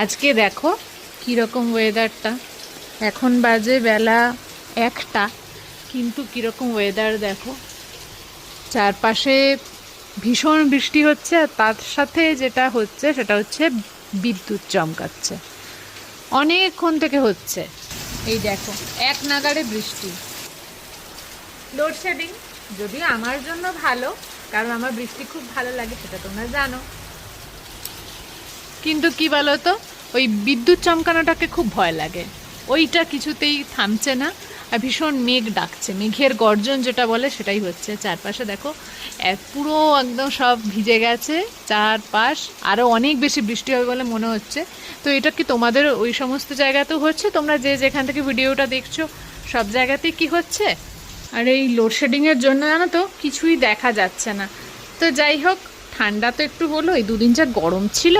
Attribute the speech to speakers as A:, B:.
A: আজকে দেখো কীরকম ওয়েদারটা। এখন বাজে বেলা 1টা, কিন্তু কীরকম ওয়েদার দেখো। চারপাশে ভীষণ বৃষ্টি হচ্ছে, আর তার সাথে যেটা হচ্ছে সেটা হচ্ছে বিদ্যুৎ চমকাচ্ছে। অনেকক্ষণ থেকে হচ্ছে। এই দেখো, এক নাগাড়ে বৃষ্টি। লোডশেডিং যদিও আমার জন্য ভালো, কারণ আমার বৃষ্টি খুব ভালো লাগে, সেটা তোমরা জানো। কিন্তু কি বলতো, ওই বিদ্যুৎ চমকানোটাকে খুব ভয় লাগে। ওইটা কিছুতেই থামছে না, আর ভীষণ মেঘ ডাকছে। মেঘের গর্জন যেটা বলে সেটাই হচ্ছে। চারপাশে দেখো পুরো একদম সব ভিজে গেছে চারপাশ। আরও অনেক বেশি বৃষ্টি হবে বলে মনে হচ্ছে। তো এটা কি তোমাদের ওই সমস্ত জায়গাতেও হচ্ছে? তোমরা যে যেখান থেকে ভিডিওটা দেখছো সব জায়গাতেই কি হচ্ছে? আর এই লোডশেডিংয়ের জন্য জানো তো কিছুই দেখা যাচ্ছে না। তো যাই হোক, ঠান্ডা তো একটু হলো, এই দুদিন যা গরম ছিল।